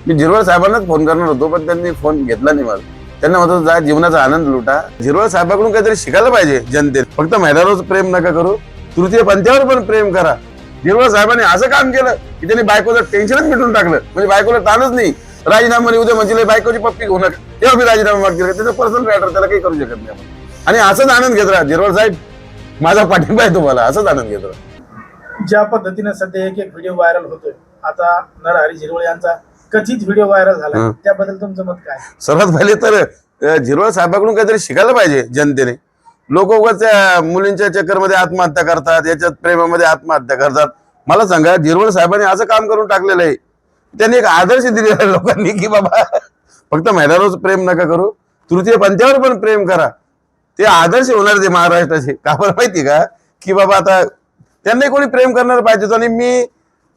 मी Zirwal साहेबांनाच phone करणार होतो, पण त्यांनी फोन घेतला नाही मला. त्यांना म्हणतो जा जीवनाचा आनंद लुटा. झिरवळ साहेबांकडून काहीतरी शिकायला पाहिजे जनतेने. फक्त महिलांवर प्रेम नका करू, तृतीय पंथावर पण प्रेम करा. झिरवळ साहेबांनी असं काम केलं की त्यांनी बायकोचं टेन्शनच मिटून टाकलं. म्हणजे बायकोला ताणच नाही. राजीनामा उद्या म्हणजे बायकोची पप्पी घेऊ नका, तेव्हा मी राजीनामा मागतील. त्याचं पर्सनल मॅटर, त्याला काही करू शकत नाही आपण. आणि असंच आनंद घेत राहा झिरवळ साहेब, माझा पाठिंबा आहे तुम्हाला. असंच आनंद घेत राहा. ज्या पद्धतीने सध्या एक व्हिडिओ व्हायरल होतोय, आता नरहरी झिरवळ यांचा कथित व्हिडिओ व्हायरल झाला, त्याबद्दल तुमचं मत काय? सर्वात पहिले तर झिरवळ साहेबांकडून काहीतरी शिकायला पाहिजे जनतेने. लोक उगाच मुलींच्या चक्करमध्ये आत्महत्या करतात, याच्यात प्रेमामध्ये आत्महत्या करतात. मला सांगा, झिरवळ साहेबांनी असं काम करून टाकलेलं आहे. त्यांनी एक आदर्श दिलेला आहे लोकांनी की बाबा फक्त महिलांवर प्रेम नका करू, तृतीय पंथावर पण प्रेम करा. ते आदर्श होणार ते महाराष्ट्राचे. का बरं माहिती का की बाबा आता त्यांना कोणी प्रेम करणार पाहिजे. आणि मी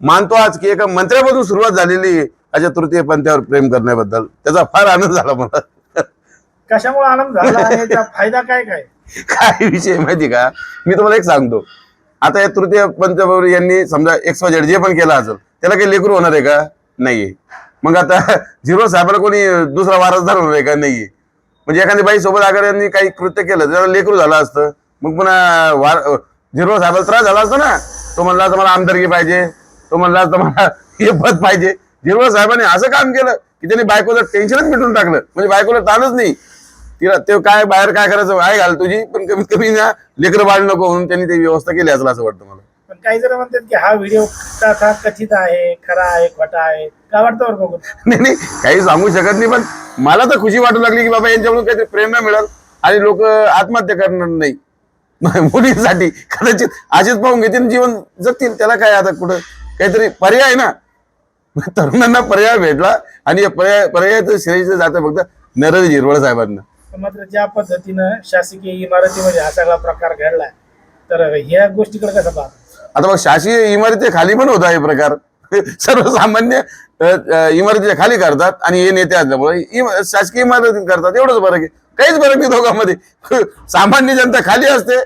मानतो आज की एका मंत्र्यापासून सुरुवात झालेली आहे अशा तृतीय पंथावर प्रेम करण्याबद्दल. त्याचा फार आनंद झाला मला. कशामुळे आनंद झाला आणि याचा फायदा काय काय? काय विषय माहिती का, मी तुम्हाला एक सांगतो. आता या तृतीय पंथावर यांनी समजा XYZ जे पण केलं असेल, त्याला काही लेकरू होणार आहे का? नाहीये. मग आता झिरवळ साहेबाला कोणी दुसरा वारसदार होणार आहे का? नाहीये. म्हणजे एखादी बाई सोबत अगर यांनी काही कृत्य केलं, त्याला लेकरू झालं असतं, मग पुन्हा झिरवळ साहेबाला त्रास झाला असतो ना. तो म्हणला असता मला आमदारकी पाहिजे, तो म्हणला असता मला हे पद पाहिजे. झिरवळ साहेबांनी असं काम केलं की त्यांनी बायकोचं टेन्शनच मिटून टाकलं. म्हणजे बायकोला ताणच नाही. तिला ते काय बाहेर काय करायचं आहे घाल तुझी, पण कमीत कमी ना लेकरं बाळ नको म्हणून त्यांनी ते व्यवस्था केली असेल असं वाटतं मला. पण काही जण म्हणतात की हा व्हिडिओ कथित आहे, खरा आहे, खोटा आहे. काय वाटतं बरं बघून? नाही, काही सांगू शकत नाही. पण मला तर खुशी वाटू लागली की बाबा यांच्याकडून काहीतरी प्रेरणा मिळेल आणि लोक आत्महत्या करणार नाही मुलींसाठी. कदाचित असेच पाहून घेतील, जीवन जगतील. त्याला काय आता कुठं काहीतरी पर्याय ना. तरुणांना पर्याय भेटला आणि पर्याय श्रेय जातं फक्त नरहरी झिरवळ साहेबांना. मात्र ज्या पद्धतीनं शासकीय इमारतीमध्ये हा सगळा प्रकार घडलाय, तर ह्या गोष्टीकडे कसं पाहता? आता मग शासकीय इमारतीच्या खाली पण होता हे प्रकार. सर्वसामान्य इमारतीच्या खाली करतात आणि हे नेते असल्यामुळे शासकीय इमारतीत करतात. एवढंच फरक आहे, काहीच फरक नाही दोघांमध्ये. सामान्य जनता खाली असते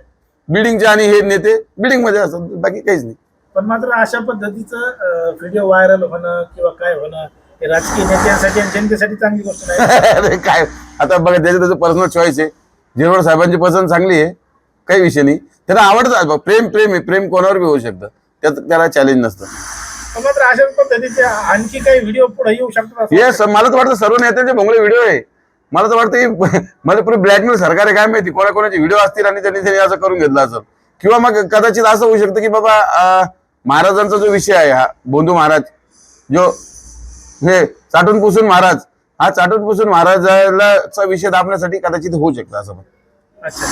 बिल्डिंगच्या आणि हे नेते बिल्डिंग मध्ये असतात, बाकी काहीच नाही. पण मात्र अशा पद्धतीचं व्हिडिओ व्हायरल होणं किंवा काय होणं हे राजकीय नेत्यांसाठी आणि जनतेसाठी चांगली गोष्ट नाही. अरे काय आता बघा, त्याचं पर्सनल चॉईस आहे. झिरवळ साहेबांची पसंत चांगली आहे, काही विषय नाही. त्यांना आवडतं. प्रेम प्रेम आहे, प्रेम कोणावर बी होऊ शकतं, त्याला चॅलेंज नसतं. पण मात्र अशा पद्धतीचे आणखी काही व्हिडिओ पुढे येऊ शकतात. येस, मला तर वाटतं सर्व नेत्यांचे भोंगळे व्हिडिओ आहे. मला तर वाटतं मला पुढे ब्लॅकमेल सरकार आहे काय माहिती, कोणाकोणाचे व्हिडिओ असतील आणि त्यांनी असं करून घेतलं असेल. किंवा मग कदाचित असं होऊ शकतं की बाबा महाराजांचा जो विषय आहे हा बोंधू महाराज, जो हे चाटून पुसून महाराज, हा चाटून पुसून महाराजाचा विषय दाबण्यासाठी कदाचित होऊ शकतं असं. अच्छा.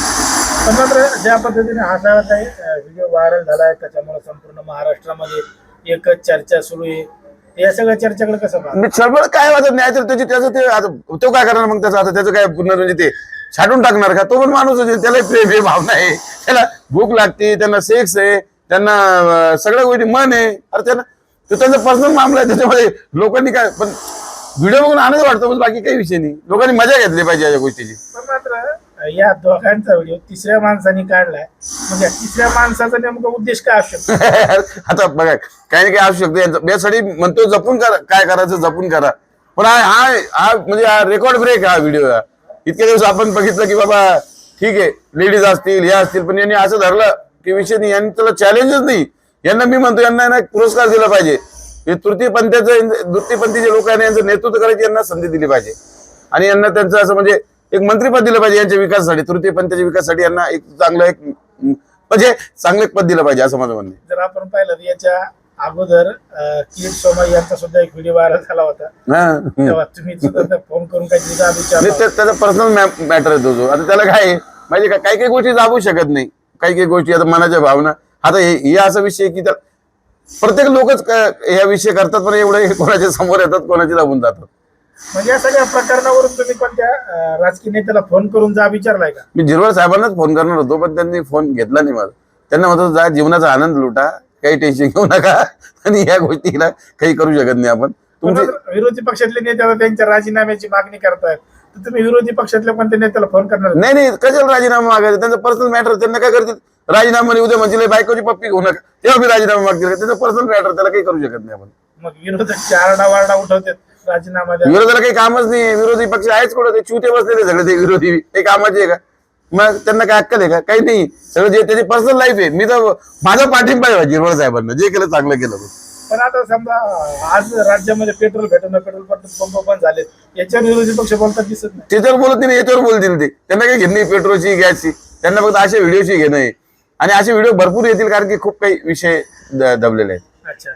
पण मात्र ज्या पद्धतीने हा सगळा काही व्हिडिओ व्हायरल झालाय, त्याच्यामुळे संपूर्ण महाराष्ट्रामध्ये एकच चर्चा सुरू आहे. या सगळ्या चर्चेकडे कसं पाहता? सरबळ काय वाटत नाही त्याचं ते आता तो काय करणार मग? त्याचं काय पूर्ण म्हणजे ते छाटून टाकणार का? तो पण माणूस आहे, त्याला प्रेम आहे, भावना आहे, त्याला भूक लागते, त्यांना सेक्स आहे, त्यांना सगळ्या गोष्टी मन आहे. अरे त्यांना तो त्यांचा पर्सनल मामला आहे. त्याच्यामध्ये लोकांनी काय, पण व्हिडिओ बघून आनंद वाटतो, पण बाकी काही विषय नाही. लोकांनी मजा घेतली पाहिजे या गोष्टीची. पण मात्र या दोघांचा व्हिडिओ तिसऱ्या माणसाने काढलाय, म्हणजे तिसऱ्या माणसाचा नेमका उद्देश काय असू शकतो? आता बघा, काही ना काही असू शकतो. यासाठी म्हणतो जपून करा, काय करायचं जपून करा. पण हा म्हणजे हा रेकॉर्ड ब्रेक हा व्हिडिओ. इतके दिवस आपण बघितलं की बाबा ठीक आहे, लेडीज असतील हे असतील, पण यांनी असं धरलं की विषय नाही. यांनी त्याला चॅलेंजच नाही. यांना मी म्हणतो यांना पुरस्कार दिला पाहिजे. हे तृतीयपंथीचे लोक आहेत, यांचं नेतृत्व करायची यांना संधी दिली पाहिजे. आणि यांना त्यांचं असं म्हणजे एक मंत्रीपद दिलं पाहिजे यांच्या विकासासाठी, तृतीय पंथाच्या विकासासाठी. यांना एक चांगलं म्हणजे चांगलं पद दिलं पाहिजे असं माझं म्हणणं. जर आपण पाहिलं तर याच्या अगोदर किरीट सोमय्या यांचा सुद्धा एक व्हिडिओ व्हायरल झाला होता. तेव्हा तुम्ही सुद्धा फोन करून काही त्याचा पर्सनल मॅटर आहे तो. आता त्याला काय म्हणजे काही काही गोष्टी दाबू शकत नाही. काही गोष्टी आता मनाच्या भावना. आता हे असा विषय की प्रत्येक लोकच ह्या विषय करतात, पण एवढे कोणाच्या समोर येतात, कोणाचे दाबून जातात. म्हणजे या सगळ्या प्रकरणावरून तुम्ही कोणत्या राजकीय नेत्याला फोन करून जा विचारलाय का? मी झिरवळ साहेबांनाच फोन करणार होतो, पण त्यांनी फोन घेतला नाही माझा. त्यांना म्हणतो जा जीवनाचा आनंद लुटा, काही टेन्शन घेऊ नका आणि या गोष्टीला काही करू शकत नाही आपण. विरोधी पक्षातले नेते त्यांच्या राजीनाम्याची मागणी करतायत, तर तुम्ही विरोधी पक्षातल्या कोणत्या नेत्याला फोन करणार? नाही, कशाला राजीनामा मागायचा? त्यांचं पर्सनल मॅटर. त्यांना काय करतील, राजीनामा उद्या म्हणजे बायकोची पप्पी घेऊ नका, तेव्हा मी राजीनामा मागतील. त्याचं पर्सनल मॅटर, त्याला काही करू शकत नाही आपण. मग विरोधक आरडावारडा उठवतात, राजीनामा द्या. विरोधाला काही कामच नाही, विरोधी पक्ष आहेच कुठं, ते चुते बसलेले सगळे ते विरोधी, ते कामाचे आहे का? मग त्यांना काय अक्कल आहे का? काही नाही. सगळं जे त्याची पर्सनल लाईफ आहे. मी तर माझा पाठिंबा आहे झिरवळ साहेबांना, जे केलं चांगलं केलं. पण आता समजा आज राज्यामध्ये पेट्रोल पंप बंद झाले, याच्यावर विरोधी पक्ष बोलतात दिसत नाही. त्याच्यावर बोलत नाही, याच्यावर बोलतील ते. त्यांना काही घेणं नाही पेट्रोलची, गॅसची. त्यांना फक्त अशा व्हिडिओची घेणं आहे. आणि असे व्हिडिओ भरपूर येतील, कारण की खूप काही विषय दबलेले आहेत. अच्छा,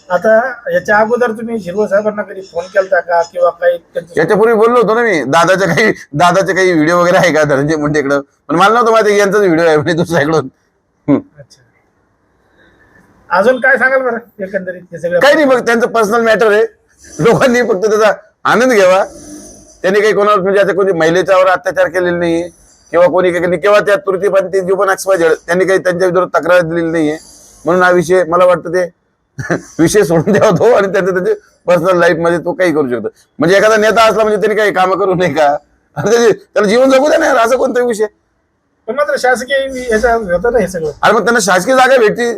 आता याच्या अगोदर तुम्ही झिरवळ साहेबांना कधी फोन केलता का, किंवा काही याच्यापूर्वी बोललो होतो ना मी, दादाचे काही व्हिडिओ वगैरे आहे का धनंजय मुंडेकडं, पण मला नव्हतं माहिती यांचाच व्हिडिओ आहे म्हणजे दुसऱ्याकडून. अच्छा, अजून काय सांगाल बरं एकंदरीत हे सगळं? काही नाही, मग त्यांचं पर्सनल मॅटर आहे. लोकांनी फक्त त्याचा आनंद घ्यावा. त्यांनी काही कोणावर म्हणजे आता कोणी महिलेच्यावर अत्याचार केलेला नाहीये, किंवा कोणी काही, किंवा त्या तृतीयपंथी जो पण XYZ त्यांनी काही त्यांच्या विरोधात तक्रार दिलेली नाहीये. म्हणून हा विषय मला वाटतं ते विषय सोडून द्यावा तो, आणि त्याच्या पर्सनल लाईफ मध्ये तो काही करू शकतो. म्हणजे एखादा नेता असला म्हणजे त्यांनी काही कामं करू नये का? त्याला जीवन जगू द्या ना, असं कोणता विषय. पण मात्र शासकीय याचा होतं ना हे सगळं. अरे मग त्यांना शासकीय जागा भेटती.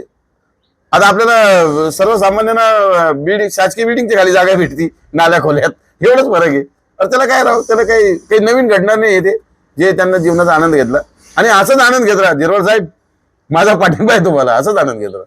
आता आपल्याला सर्वसामान्यांना शासकीय बिल्डिंगच्या खाली जागा भेटती, नाल्या खोल्यात, एवढंच फरक आहे. तर त्याला काय राहू, त्याला काही नवीन घडणार नाही ते, जे त्यांना जीवनाचा आनंद घेतला. आणि असंच आनंद घेत राहा झिरवळ साहेब, माझा पाठिंबा आहे तुम्हाला, असंच आनंद घेत राहा.